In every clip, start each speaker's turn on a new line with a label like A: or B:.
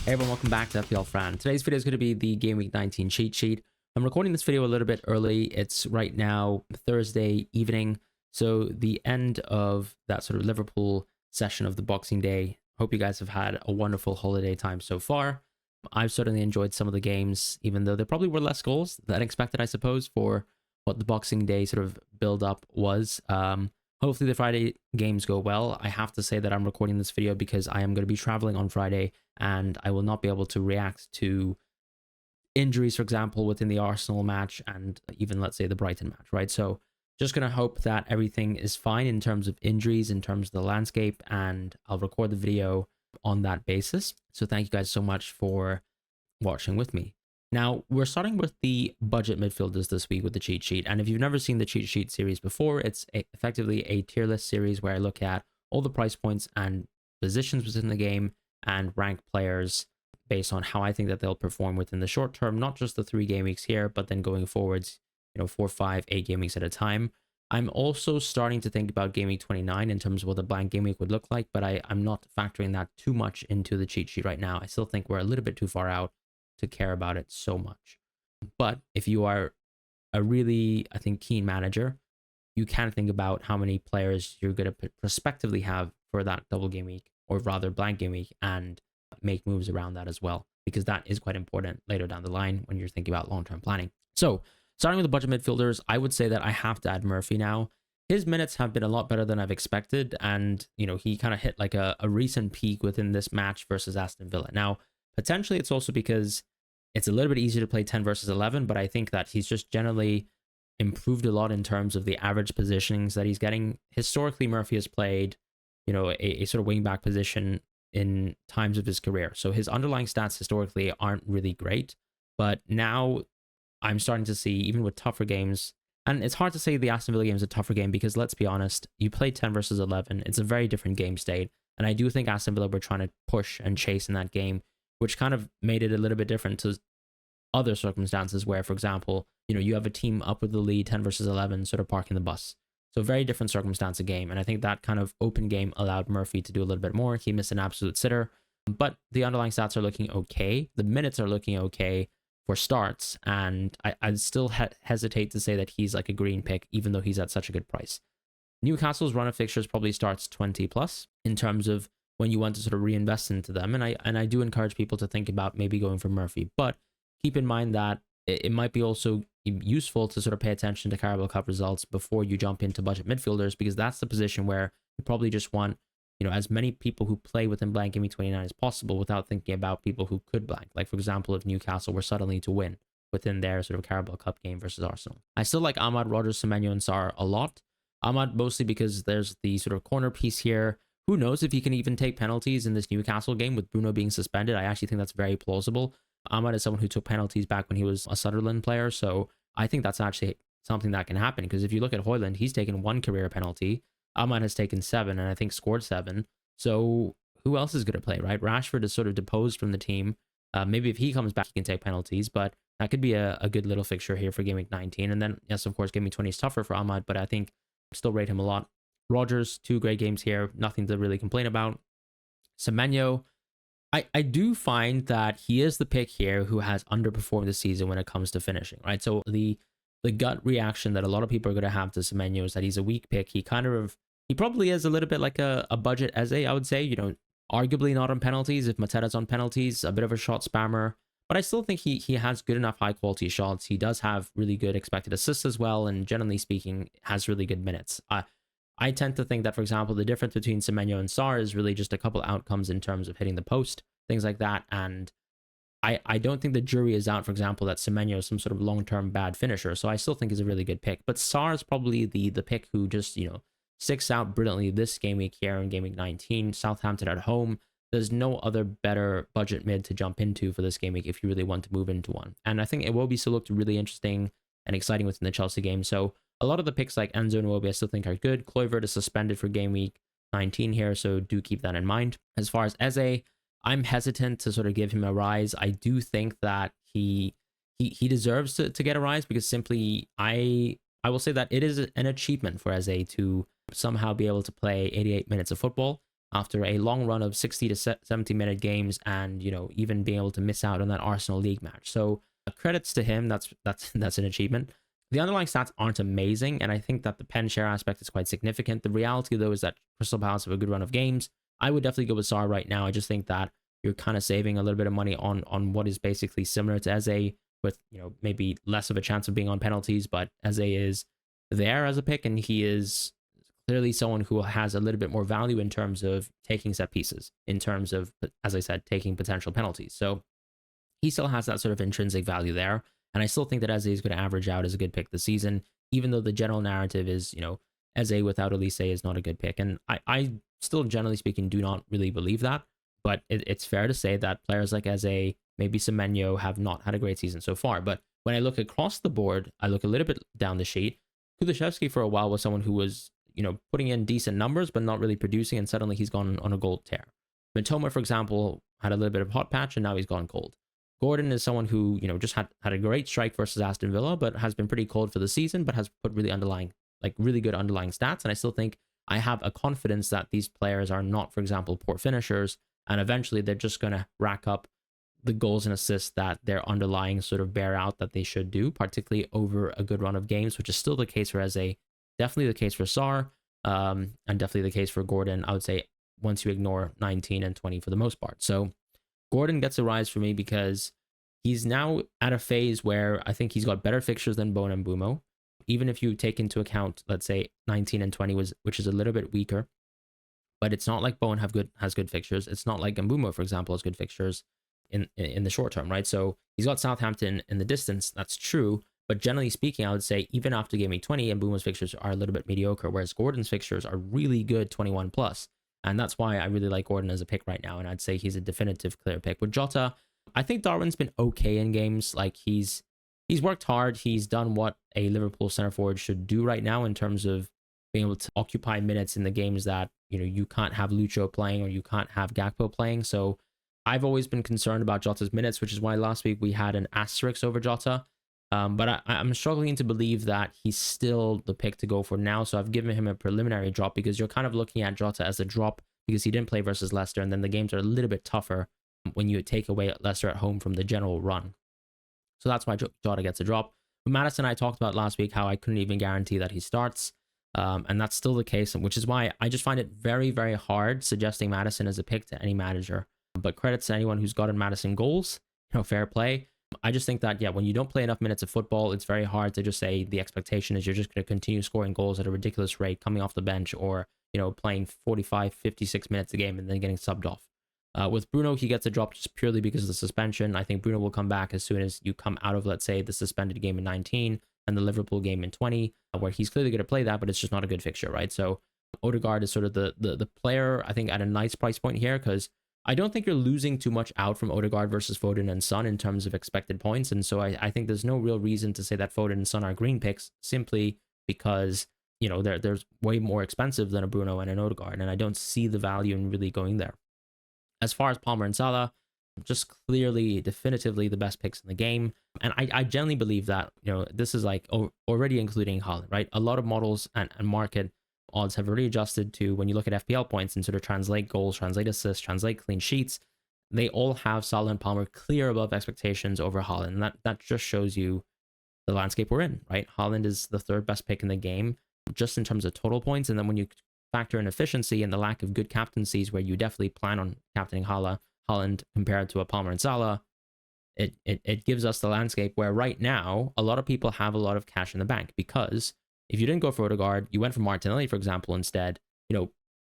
A: Hey everyone, welcome back to FPL Fran. Today's video is going to be the Game Week 19 cheat sheet. I'm recording this video a little bit early. It's right now Thursday evening, so the end of that sort of Liverpool session of the Boxing Day. Hope you guys have had a wonderful holiday time so far. I've certainly enjoyed some of the games, even though there probably were less goals than expected, I suppose, for what the Boxing Day sort of build up was. Hopefully the Friday games go well. I have to say that I'm recording this video because I am going to be traveling on Friday and I will not be able to react to injuries, for example, within the Arsenal match and even, let's say, the Brighton match, right? So just going to hope that everything is fine in terms of injuries, in terms of the landscape, and I'll record the video on that basis. So thank you guys so much for watching with me. Now, we're starting with the budget midfielders this week with the cheat sheet. And if you've never seen the cheat sheet series before, it's effectively a tier list series where I look at all the price points and positions within the game and rank players based on how I think that they'll perform within the short term, not just the 3 game weeks here, but then going forwards, 4, 5, 8 game weeks at a time. I'm also starting to think about game week 29 in terms of what the blank game week would look like, but I'm not factoring that too much into the cheat sheet right now. I still think we're a little bit too far out to care about it so much. But if you are a really, I think, keen manager, you can think about how many players you're going to prospectively have for that double game week, or rather blank game week, and make moves around that as well, because that is quite important later down the line when you're thinking about long-term planning. So starting with the budget midfielders, I would say that I have to add Murphy now. His minutes have been a lot better than I've expected, and he kind of hit like a recent peak within this match versus Aston Villa. Now, potentially it's also because it's a little bit easier to play 10 versus 11, but I think that he's just generally improved a lot in terms of the average positionings that he's getting. Historically, Murphy has played, a sort of wing back position in times of his career. So his underlying stats historically aren't really great, but now I'm starting to see, even with tougher games, and it's hard to say the Aston Villa game is a tougher game because, let's be honest, you play 10 versus 11. It's a very different game state. And I do think Aston Villa were trying to push and chase in that game, which kind of made it a little bit different to other circumstances where, for example, you have a team up with the lead 10 versus 11 sort of parking the bus. So very different circumstance of game. And I think that kind of open game allowed Murphy to do a little bit more. He missed an absolute sitter, but the underlying stats are looking okay. The minutes are looking okay for starts. And I'd still hesitate to say that he's like a green pick, even though he's at such a good price. Newcastle's run of fixtures probably starts 20 plus in terms of when you want to sort of reinvest into them. And I do encourage people to think about maybe going for Murphy, but keep in mind that it might be also useful to sort of pay attention to Carabao Cup results before you jump into budget midfielders, because that's the position where you probably just want, as many people who play within blank game week 29 as possible without thinking about people who could blank. Like, for example, if Newcastle were suddenly to win within their sort of Carabao Cup game versus Arsenal. I still like Ahmad, Rodgers, Semenyo, and Sarr a lot. Ahmad mostly because there's the sort of corner piece here. Who knows if he can even take penalties in this Newcastle game with Bruno being suspended? I actually think that's very plausible. Ahmad is someone who took penalties back when he was a Sunderland player, so I think that's actually something that can happen, because if you look at Højlund, he's taken 1 career penalty. Ahmad has taken 7 and I think scored 7. So who else is going to play, right? Rashford is sort of deposed from the team. Maybe if he comes back, he can take penalties, but that could be a good little fixture here for Game Week 19. And then, yes, of course, Game Week 20 is tougher for Ahmad, but I think still rate him a lot. Rodgers, 2 great games here. Nothing to really complain about. Semenyo, I do find that he is the pick here who has underperformed this season when it comes to finishing, right? So the gut reaction that a lot of people are going to have to Semenyo is that he's a weak pick. He probably is a little bit like a budget Eze, I would say, arguably not on penalties. If Mateta's on penalties, a bit of a shot spammer, but I still think he has good enough high quality shots. He does have really good expected assists as well, and generally speaking, has really good minutes. I tend to think that, for example, the difference between Semenyo and Sarr is really just a couple outcomes in terms of hitting the post, things like that. And I don't think the jury is out, for example, that Semenyo is some sort of long-term bad finisher. So I still think is a really good pick. But Sarr is probably the pick who just, sticks out brilliantly this game week here in Game Week 19. Southampton at home. There's no other better budget mid to jump into for this game week if you really want to move into one. And I think Iwobi still looked really interesting and exciting within the Chelsea game. So a lot of the picks like Enzo and Iwobi I still think are good. Kluivert is suspended for Game Week 19 here, so do keep that in mind. As far as Eze, I'm hesitant to sort of give him a rise. I do think that he deserves to get a rise, because simply I will say that it is an achievement for Eze to somehow be able to play 88 minutes of football. after a long run of 60 to 70 minute games, and even being able to miss out on that Arsenal league match. So credits to him. That's an achievement. The underlying stats aren't amazing, and I think that the pen share aspect is quite significant. The reality, though, is that Crystal Palace have a good run of games. I would definitely go with Sarr right now. I just think that you're kind of saving a little bit of money on what is basically similar to Eze, with maybe less of a chance of being on penalties, but Eze is there as a pick, and he is clearly someone who has a little bit more value in terms of taking set pieces, in terms of, as I said, taking potential penalties. So he still has that sort of intrinsic value there. And I still think that Eze is going to average out as a good pick this season, even though the general narrative is, Eze without Elise is not a good pick. And I still, generally speaking, do not really believe that. But it's fair to say that players like Eze, maybe Semenyo, have not had a great season so far. But when I look across the board, I look a little bit down the sheet. Kulusevski for a while was someone who was, putting in decent numbers, but not really producing. And suddenly he's gone on a gold tear. Mitoma, for example, had a little bit of hot patch, and now he's gone cold. Gordon is someone who, just had a great strike versus Aston Villa, but has been pretty cold for the season, but has put really good underlying stats. And I still think I have a confidence that these players are not, for example, poor finishers, and eventually they're just going to rack up the goals and assists that their underlying sort of bear out that they should do, particularly over a good run of games, which is still the case for Eze, definitely the case for Sarr, and definitely the case for Gordon, I would say, once you ignore 19 and 20 for the most part. So Gordon gets a rise for me because he's now at a phase where I think he's got better fixtures than Bowen and Bumo. Even if you take into account, let's say 19 and 20 which is a little bit weaker, but it's not like Bowen has good fixtures. It's not like Mbumo, for example, has good fixtures in the short term, right? So he's got Southampton in the distance. That's true. But generally speaking, I would say even after game week 20, Mbumo's fixtures are a little bit mediocre, whereas Gordon's fixtures are really good, 21 plus. And that's why I really like Gordon as a pick right now. And I'd say he's a definitive clear pick. With Jota, I think Darwin's been okay in games. Like he's worked hard. He's done what a Liverpool center forward should do right now in terms of being able to occupy minutes in the games that, you can't have Lucho playing or you can't have Gakpo playing. So I've always been concerned about Jota's minutes, which is why last week we had an asterisk over Jota. But I'm struggling to believe that he's still the pick to go for now. So I've given him a preliminary drop because you're kind of looking at Jota as a drop because he didn't play versus Leicester. And then the games are a little bit tougher when you take away Leicester at home from the general run. So that's why Jota gets a drop. But Maddison, I talked about last week how I couldn't even guarantee that he starts. And that's still the case, which is why I just find it very, very hard suggesting Maddison as a pick to any manager. But credits to anyone who's gotten Maddison goals, fair play. I just think that, when you don't play enough minutes of football, it's very hard to just say the expectation is you're just going to continue scoring goals at a ridiculous rate coming off the bench or, playing 45, 56 minutes a game and then getting subbed off. With Bruno, he gets a drop just purely because of the suspension. I think Bruno will come back as soon as you come out of, let's say, the suspended game in 19 and the Liverpool game in 20, where he's clearly going to play that, but it's just not a good fixture, right? So Odegaard is sort of the player, I think, at a nice price point here because I don't think you're losing too much out from Odegaard versus Foden and Son in terms of expected points. And so I think there's no real reason to say that Foden and Son are green picks simply because, they're way more expensive than a Bruno and an Odegaard. And I don't see the value in really going there. As far as Palmer and Salah, just clearly, definitively the best picks in the game. And I generally believe that, this is like already including Haaland, right? A lot of models and market odds have already adjusted to when you look at FPL points and sort of translate goals, translate assists, translate clean sheets. They all have Salah and Palmer clear above expectations over Haaland. And that just shows you the landscape we're in, right? Haaland is the third best pick in the game, just in terms of total points. And then when you factor in efficiency and the lack of good captaincies where you definitely plan on captaining Haaland compared to a Palmer and Salah, it gives us the landscape where right now a lot of people have a lot of cash in the bank because if you didn't go for Odegaard, you went for Martinelli, for example, instead,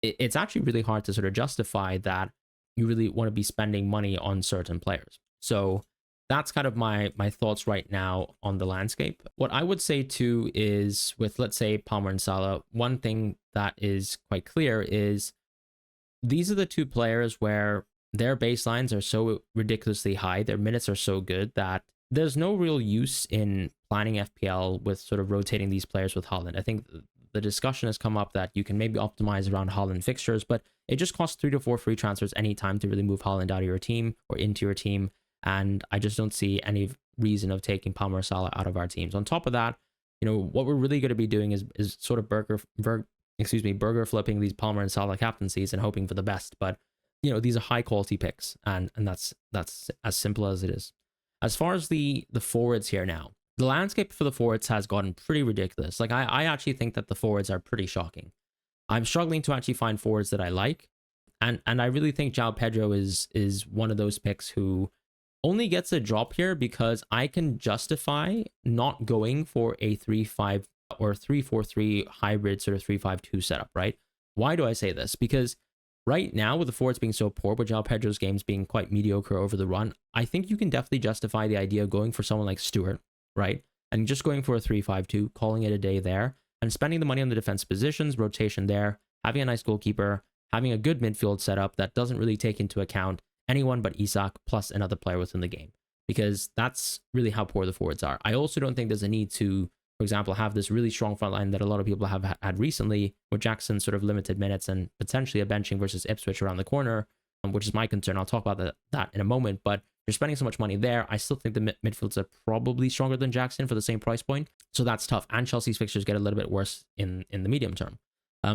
A: it's actually really hard to sort of justify that you really want to be spending money on certain players. So that's kind of my thoughts right now on the landscape. What I would say too is with, let's say, Palmer and Salah, one thing that is quite clear is these are the two players where their baselines are so ridiculously high, their minutes are so good that there's no real use in planning FPL with sort of rotating these players with Haaland. I think the discussion has come up that you can maybe optimize around Haaland fixtures, but it just costs 3 to 4 free transfers anytime to really move Haaland out of your team or into your team. And I just don't see any reason of taking Palmer or Salah out of our teams. On top of that, what we're really going to be doing is sort of burger flipping these Palmer and Salah captaincies and hoping for the best. But these are high quality picks, and that's as simple as it is. As far as the forwards here now, the landscape for the forwards has gotten pretty ridiculous. Like I actually think that the forwards are pretty shocking. I'm struggling to actually find forwards that I like. And I really think João Pedro is one of those picks who only gets a drop here because I can justify not going for a 3-5 or 3-4-3 hybrid sort of 3-5-2 setup, right? Why do I say this? Because right now, with the forwards being so poor, with João Pedro's games being quite mediocre over the run, I think you can definitely justify the idea of going for someone like Stewart, right? And just going for a 3-5-2, calling it a day there, and spending the money on the defense positions, rotation there, having a nice goalkeeper, having a good midfield setup that doesn't really take into account anyone but Isak plus another player within the game, because that's really how poor the forwards are. I also don't think there's a need to, for example, have this really strong front line that a lot of people have had recently with Jackson sort of limited minutes and potentially a benching versus Ipswich around the corner, which is my concern. I'll talk about that in a moment, but you're spending so much money there. I still think the midfields are probably stronger than Jackson for the same price point, so that's tough. And Chelsea's fixtures get a little bit worse in the medium term.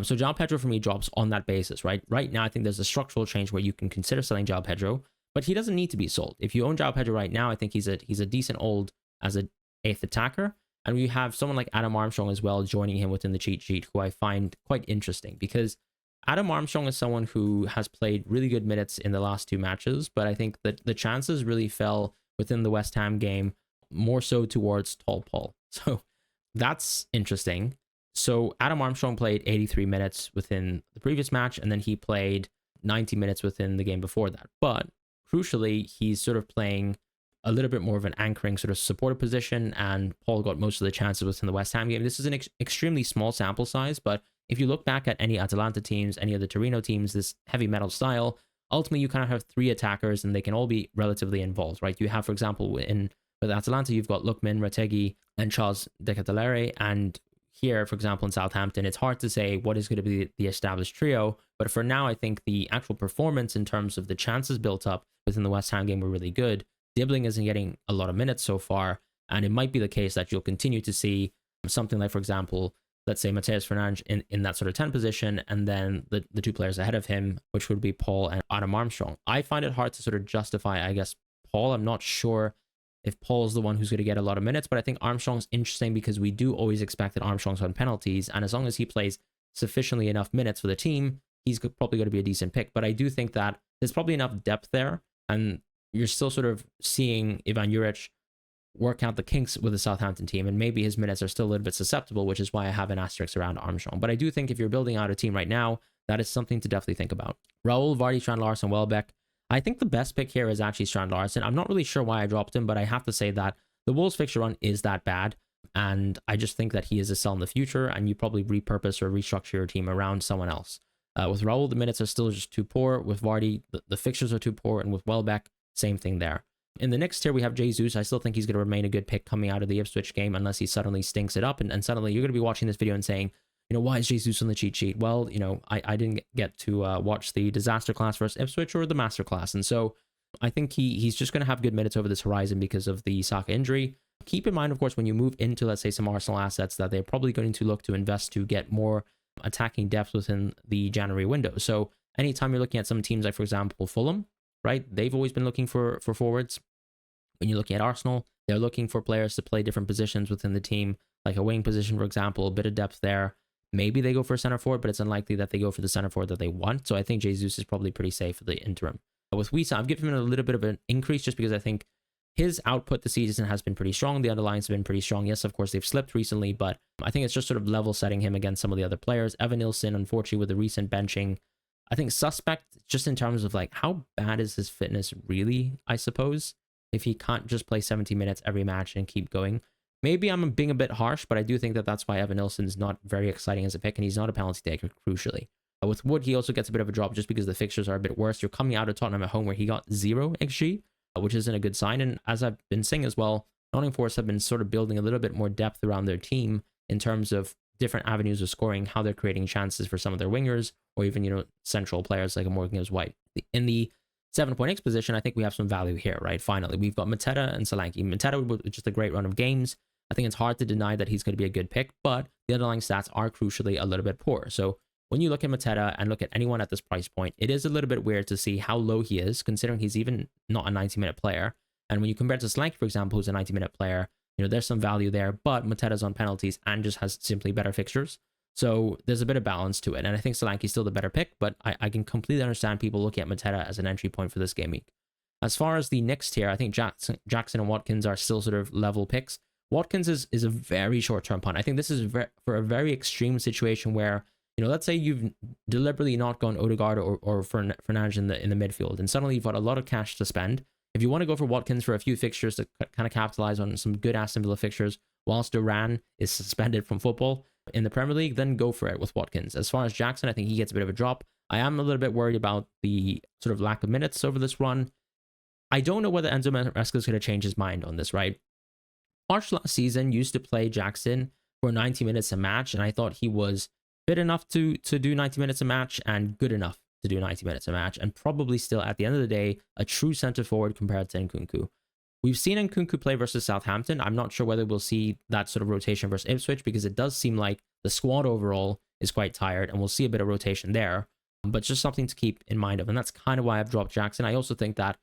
A: So João Pedro for me drops on that basis, right? Right now, I think there's a structural change where you can consider selling João Pedro, but he doesn't need to be sold. If you own João Pedro right now, I think he's a decent hold as an 8th attacker. And we have someone like Adam Armstrong as well joining him within the cheat sheet, who I find quite interesting because Adam Armstrong is someone who has played really good minutes in the last 2 matches, but I think that the chances really fell within the West Ham game more so towards Tall Paul. So that's interesting. So Adam Armstrong played 83 minutes within the previous match, and then he played 90 minutes within the game before that. But crucially, he's sort of playing a little bit more of an anchoring sort of supporter position, and Paul got most of the chances within the West Ham game. This is an extremely small sample size, but if you look back at any Atalanta teams, any of the Torino teams, this heavy metal style, ultimately you kind of have 3 attackers and they can all be relatively involved, right? You have, for example, with Atalanta, you've got Lookman, Retegui, and Charles De Ketelaere, and here, for example, in Southampton, it's hard to say what is going to be the established trio, but for now, I think the actual performance in terms of the chances built up within the West Ham game were really good. Dibbling isn't getting a lot of minutes so far, and it might be the case that you'll continue to see something like, for example, let's say Matheus Fernandes in that sort of 10 position, and then the 2 players ahead of him, which would be Paul and Adam Armstrong. I find it hard to sort of justify, I guess, Paul. I'm not sure if Paul's the one who's going to get a lot of minutes, but I think Armstrong's interesting because we do always expect that Armstrong's on penalties, and as long as he plays sufficiently enough minutes for the team, he's probably going to be a decent pick. But I do think that there's probably enough depth there, and you're still sort of seeing Ivan Juric work out the kinks with the Southampton team, and maybe his minutes are still a little bit susceptible, which is why I have an asterisk around Armstrong. But I do think if you're building out a team right now, that is something to definitely think about. Raul, Vardy, Strand Larson, Welbeck. I think the best pick here is actually Strand Larson. I'm not really sure why I dropped him, but I have to say that the Wolves fixture run is that bad, and I just think that he is a sell in the future, and you probably repurpose or restructure your team around someone else. With Raul, the minutes are still just too poor. With Vardy, the fixtures are too poor, and with Welbeck, same thing there. In the next tier, we have Jesus. I still think he's going to remain a good pick coming out of the Ipswich game unless he suddenly stinks it up, and suddenly you're going to be watching this video and saying, why is Jesus on the cheat sheet? Well, I didn't get to watch the disaster class versus Ipswich or the master class, and so I think he's just going to have good minutes over this horizon because of the Saka injury. Keep in mind, of course, when you move into, let's say, some Arsenal assets, that they're probably going to look to invest to get more attacking depth within the January window. So anytime you're looking at some teams like, for example, Fulham, right? They've always been looking for forwards. When you're looking at Arsenal, they're looking for players to play different positions within the team, like a wing position, for example, a bit of depth there. Maybe they go for a center forward, but it's unlikely that they go for the center forward that they want. So I think Jesus is probably pretty safe for the interim. With Wissa, I've given him a little bit of an increase just because I think his output this season has been pretty strong. The underlines have been pretty strong. Yes, of course, they've slipped recently, but I think it's just sort of level setting him against some of the other players. Evan Nilsson, unfortunately, with the recent benching, I think suspect just in terms of like how bad is his fitness really, I suppose, if he can't just play 70 minutes every match and keep going. Maybe I'm being a bit harsh, but I do think that that's why Evan Nilsson's not very exciting as a pick, and he's not a penalty taker, crucially. With Wood, he also gets a bit of a drop just because the fixtures are a bit worse. You're coming out of Tottenham at home where he got 0 XG, which isn't a good sign. And as I've been saying as well, Nottingham Forest have been sort of building a little bit more depth around their team in terms of different avenues of scoring, how they're creating chances for some of their wingers, or even, central players like a Morgan Gibbs-White. In the 7.x position, I think we have some value here, right? Finally, we've got Mateta and Solanke. Mateta with just a great run of games. I think it's hard to deny that he's going to be a good pick, but the underlying stats are crucially a little bit poor. So when you look at Mateta and look at anyone at this price point, it is a little bit weird to see how low he is, considering he's even not a 90-minute player. And when you compare it to Slanky, for example, who's a 90-minute player, there's some value there, but Mateta's on penalties and just has simply better fixtures. So there's a bit of balance to it. And I think Solanke's still the better pick, but I can completely understand people looking at Mateta as an entry point for this game week. As far as the next tier, I think Jackson and Watkins are still sort of level picks. Watkins is a very short-term punt. I think this is for a very extreme situation where, let's say you've deliberately not gone Odegaard or Fernandes in the midfield, and suddenly you've got a lot of cash to spend. If you want to go for Watkins for a few fixtures to kind of capitalize on some good Aston Villa fixtures, whilst Duran is suspended from football in the Premier League, then go for it with Watkins. As far as Jackson, I think he gets a bit of a drop. I am a little bit worried about the sort of lack of minutes over this run. I don't know whether Enzo Maresca is going to change his mind on this, right? March last season used to play Jackson for 90 minutes a match, and I thought he was fit enough to do 90 minutes a match and good enough to do 90 minutes a match, and probably still, at the end of the day, a true center forward compared to Nkunku. We've seen Nkunku play versus Southampton. I'm not sure whether we'll see that sort of rotation versus Ipswich, because it does seem like the squad overall is quite tired, and we'll see a bit of rotation there. But just something to keep in mind of, and that's kind of why I've dropped Jackson. I also think that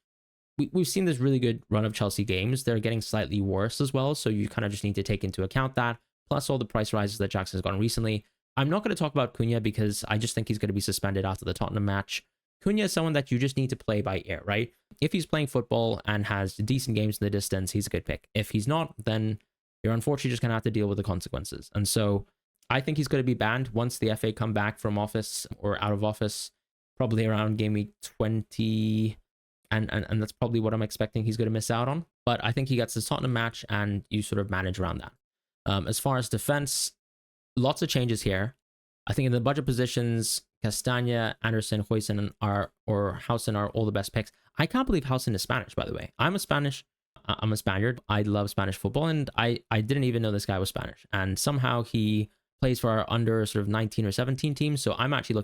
A: we've seen this really good run of Chelsea games. They're getting slightly worse as well, so you kind of just need to take into account that, plus all the price rises that Jackson's gotten recently. I'm not going to talk about Cunha because I just think he's going to be suspended after the Tottenham match. Cunha is someone that you just need to play by ear, right? If he's playing football and has decent games in the distance, he's a good pick. If he's not, then you're unfortunately just going to have to deal with the consequences. And so I think he's going to be banned once the FA come back from office or out of office, probably around game week 20. And that's probably what I'm expecting he's going to miss out on. But I think he gets the Tottenham match and you sort of manage around that. As far as defense, lots of changes here. I think in the budget positions, Castagna, Anderson, Huijsen or Housen are all the best picks. I can't believe Housen is Spanish, by the way. I'm a Spaniard. I love Spanish football, and I didn't even know this guy was Spanish. And somehow he plays for our under sort of 19 or 17 teams. So I'm actually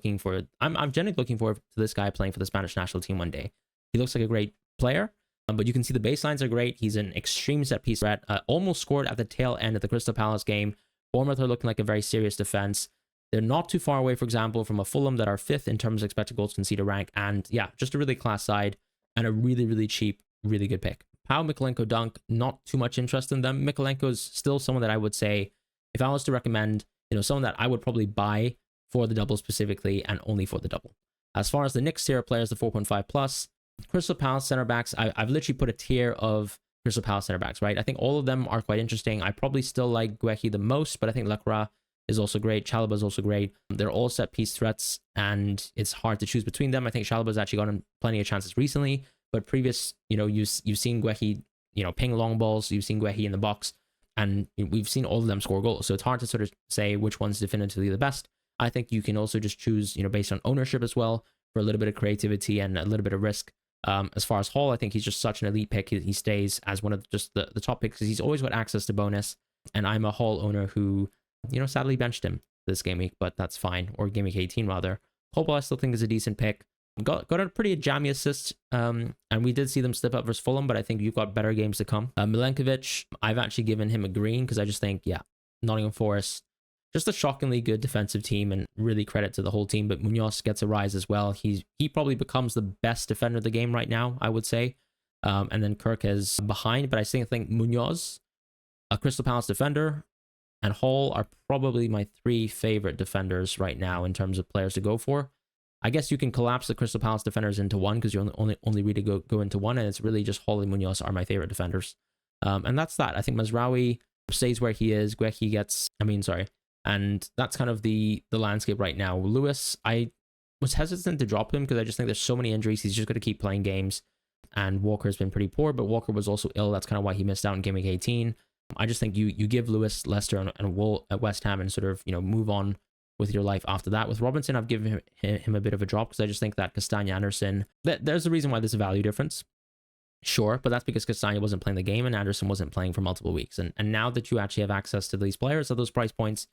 A: I'm genuinely looking forward to this guy playing for the Spanish national team one day. He looks like a great player, but you can see the baselines are great. He's an extreme set piece threat. Almost scored at the tail end of the Crystal Palace game. Bournemouth are looking like a very serious defense. They're not too far away, for example, from a Fulham that are 5th in terms of expected goals conceded rank. And yeah, just a really class side and a really, really cheap, really good pick. Pau, Mikolenko, Dunk, not too much interest in them. Mikolenko is still someone that I would say, if I was to recommend, someone that I would probably buy for the double specifically and only for the double. As far as the next tier of players, the 4.5 plus, Crystal Palace center backs, I've literally put a tier of Crystal Palace center backs, right? I think all of them are quite interesting. I probably still like Guehi the most, but I think Lacroix is also great. Chalobah is also great. They're all set piece threats, and it's hard to choose between them. I think Chalobah's actually gotten plenty of chances recently, but previous, you've seen Guehi, ping long balls. You've seen Guehi in the box, and we've seen all of them score goals. So it's hard to sort of say which one's definitively the best. I think you can also just choose, based on ownership as well, for a little bit of creativity and a little bit of risk. As far as Hall, I think he's just such an elite pick. He stays as one of just the top picks because he's always got access to bonus. And I'm a Hall owner who, sadly benched him this game week, but that's fine. Or game week 18 rather. Hopewell I still think is a decent pick. Got a pretty jammy assist. And we did see them slip up versus Fulham, but I think you've got better games to come. Milenkovic, I've actually given him a green because I just think, Nottingham Forest, just a shockingly good defensive team, and really credit to the whole team. But Munoz gets a rise as well. He probably becomes the best defender of the game right now, I would say. And then Kirk is behind, but I still think Munoz, a Crystal Palace defender, and Hall are probably my 3 favorite defenders right now in terms of players to go for. I guess you can collapse the Crystal Palace defenders into one because you only really go into one, and it's really just Hall and Munoz are my favorite defenders. And that's that. I think Mazraoui stays where he is. And that's kind of the landscape right now. Lewis, I was hesitant to drop him because I just think there's so many injuries. He's just going to keep playing games. And Walker's been pretty poor, but Walker was also ill. That's kind of why he missed out in game week 18. I just think you give Lewis, Leicester, and Wool at West Ham and sort of, move on with your life after that. With Robinson, I've given him a bit of a drop because I just think that Castagna, Anderson, there's a reason why there's a value difference. Sure, but that's because Castagna wasn't playing the game and Anderson wasn't playing for multiple weeks. And now that you actually have access to these players at those price points,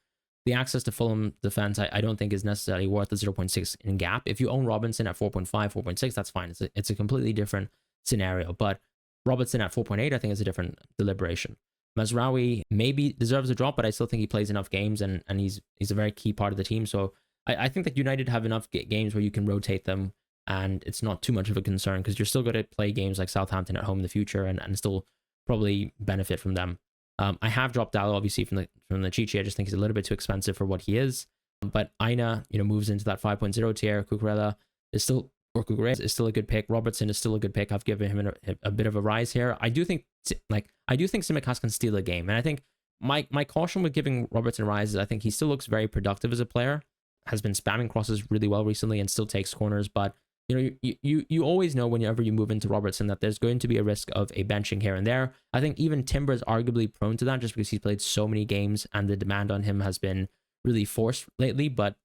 A: the access to Fulham defense, I don't think is necessarily worth the 0.6 in gap. If you own Robinson at 4.5, 4.6, that's fine. It's a completely different scenario. But Robertson at 4.8, I think is a different deliberation. Mazraoui maybe deserves a drop, but I still think he plays enough games, and he's a very key part of the team. So I think that United have enough games where you can rotate them, and it's not too much of a concern because you're still going to play games like Southampton at home in the future and still probably benefit from them. I have dropped Dallo obviously from the cheat sheet. I just think he's a little bit too expensive for what he is. But Aina, moves into that 5.0 tier. Cucurella is still a good pick. Robertson is still a good pick. I've given him a bit of a rise here. I do think Tsimikas can steal a game, and I think my caution with giving Robertson a rise is I think he still looks very productive as a player. Has been spamming crosses really well recently and still takes corners, but you always know whenever you move into Robertson that there's going to be a risk of a benching here and there. I think even Timber is arguably prone to that just because he's played so many games and the demand on him has been really forced lately, but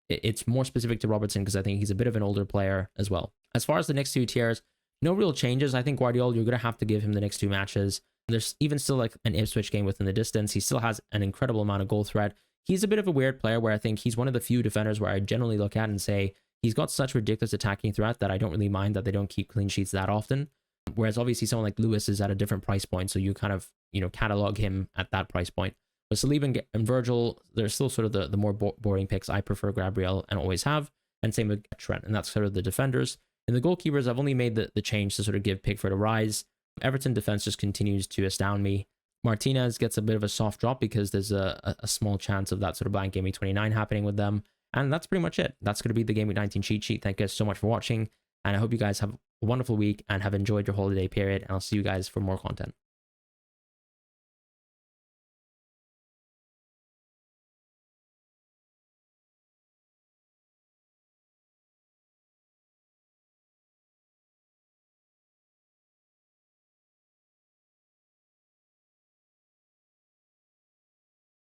A: it's more specific to Robertson because I think he's a bit of an older player as well. As far as the next two tiers, no real changes. I think Guardiola, you're going to have to give him the next two matches. There's even still like an Ipswich game within the distance. He still has an incredible amount of goal threat. He's a bit of a weird player where I think he's one of the few defenders where I generally look at and say he's got such ridiculous attacking threat that I don't really mind that they don't keep clean sheets that often. Whereas obviously someone like Lewis is at a different price point, so you kind of, catalog him at that price point. But Saliba and Virgil, they're still sort of the more boring picks. I prefer Gabriel and always have, and same with Trent, and that's sort of the defenders. In the goalkeepers, I've only made the change to sort of give Pickford a rise. Everton defense just continues to astound me. Martinez gets a bit of a soft drop because there's a small chance of that sort of blank Game Week 29 happening with them. And that's pretty much it. That's going to be the Game Week 19 cheat sheet. Thank you guys so much for watching. And I hope you guys have a wonderful week and have enjoyed your holiday period. And I'll see you guys for more content.